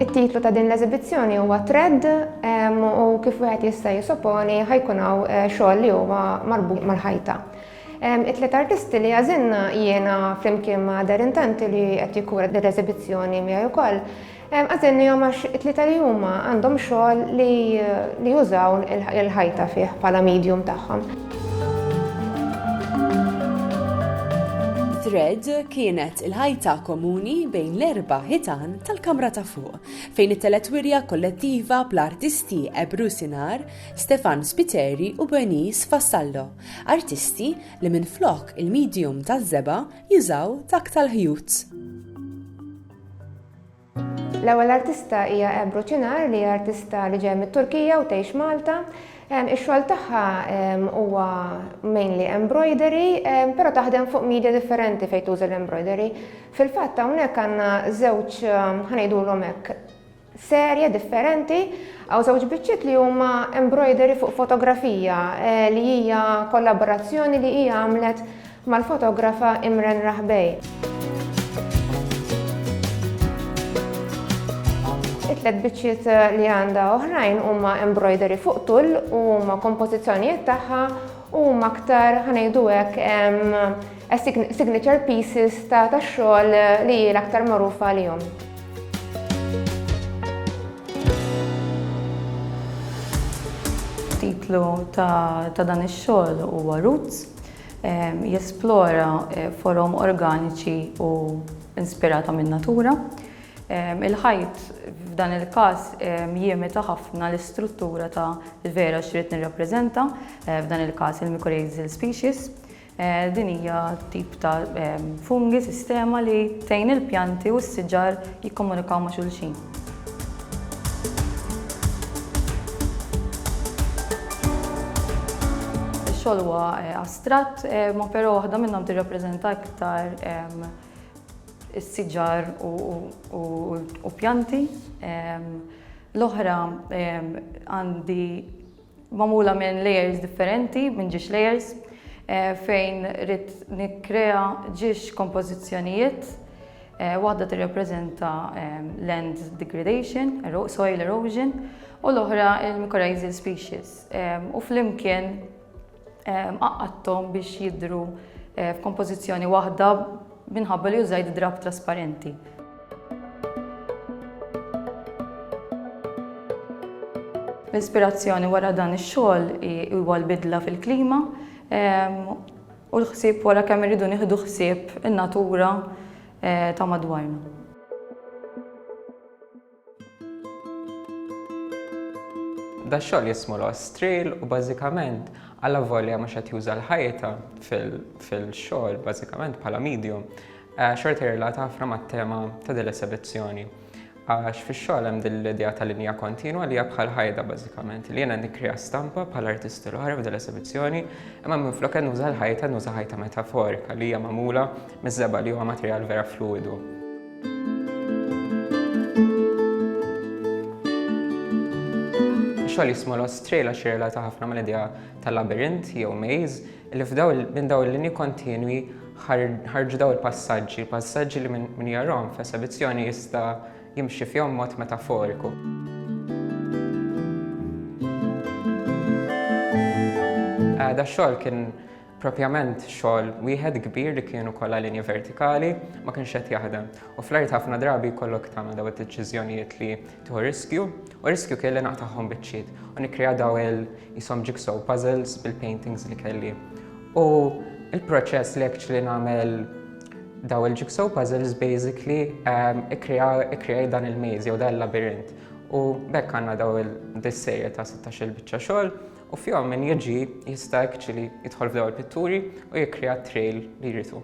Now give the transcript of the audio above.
it-titlu ta' din l-eżibizzjoni huwa Thread u kif wieħed jista' jisoponi ħajkun hawn xogħol li huwa marbut mal-ħajta. It-tliet artisti li għażilna jiena flimkien ma' Darren Tanti li qed jikkura din l-eżibizzjoni miegħi wkoll. Għażilnihom għax it-tlieta li huma għandhom xogħol li jużaw il-ħajta fih bħala medium tagħhom. Thread kienet il-ħajta komuni bejn l-erba' ħitan tal-Kamra ta' Fuq, fejn it-teletwirja kollettiva bl-artisti Ebru Sinar, Stefan Spiteri u Bernice Vassallo, artisti li minflok il-medium taż-żeba jużaw dak tal-ħjut. L-ewwel artista hija Ebru Sinar li hija artista li ġej mit-Turkija u tgħix Malta. Ix-xogħol tagħha huwa mainly embroidery, però taħdem fuq media differenti fejn tuża l-embroidery. Fil-fatt hawnhekk għandna żewġ ħanejdulhom hekk serje differenti għaw żewġ biċċiet li huma embroidery fuq fotografija li hija kollaborazzjoni li hija għamlet mal-fotografa Imren Raħbej. It-tlet biċċiet li għandha oħrajn huma embroidery fuq tull u huma kompożizzjonijiet tagħha u huma aktar ħanejdu hekk signature pieces ta' xogħol li hi l-aktar magħrufa għalihom. Titlu ta' dan ix-xogħol huwa Roots, jesplora forom organiċi u inspirata min-natura. Il-ħajt f'dan il-każ jiemita ħafna l-istruttura ta' l-vera x'rid nirrappreżenta, f'dan il-każ il-mycorrhizal species. Din hija tip ta' fungi sistema li tgħin il-pjanti u s-siġar jikkomunikaw ma' xulxin. Ix-xogħol huwa astratt, ma però waħda minnhom tirrappreżenta iktar is-siġar u pjanti. L-oħra għandi magħmula minn layers differenti, minn ġiex layers, fejn rrid nikkrea ġiex kompożizzjonijiet. Waħda tirrappreżenta land degradation, soil erosion, u l-oħra il-mycorrhizal species. U flimkien qaqqadthom biex jidhru f'kompożizzjoni waħda minħabba li użajt drab trasparenti. L-ispirazzjoni wara dan ix-xogħol huwa l-bidla fil-klima u l-ħsieb wara kemm irridu nieħdu ħsieb in-natura ta' madwarna. Da xogħol jismu Lost Trail u bażikament alla volja mhux qed juża l-ħajta fil-xogħol bażikament bħala medium, xorta jirrelata ħafna mat-tema ta' din l-eżibizzjoni. Għax fix-xogħol hemm din l-idea ta' linja kontinwa li hija bħal ħajda bażikament, li jiena nikkrea stampa bħal artisti l-oħra f'din l-eżibizzjoni, imma minflok qed nuża l-ħajta nuża ħajta metaforika li hija magħmula miż-żeba li huwa materjal vera fluidu. Xogħol jismu Lost Trail għax jirrelata ħafna mal-idea tal-labirint jew maze li minn dawn il-linji kontinwi ħarġu dawn il-passaġġi li min jarahom f'eżibizzjoni jista' jimxi fihom mod metaforiku. Da xogħol kien propjament xogħol wieħed kbir li kienu kollha linji vertikali ma kienx qed jaħdem. U fl-art ħafna drabi jkollok tagħmel dawn id-deċiżjonijiet li tieħu riskju, u riskju kien li naqta'hom biċċiet u nikkrea dawn ishom jigsaw puzzles bil-paintings li kelli. U il-proċess li actually nagħmel dawn il-jigsaw puzzles basically ikkrea dan il-maze jew dan il-labirint. U bekk għandna dawn il-serje ta' 16 biċċa xogħol u fihom min jiġi jista' actually jidħol f'dawn il-pitturi u jikkrea trail li jridu.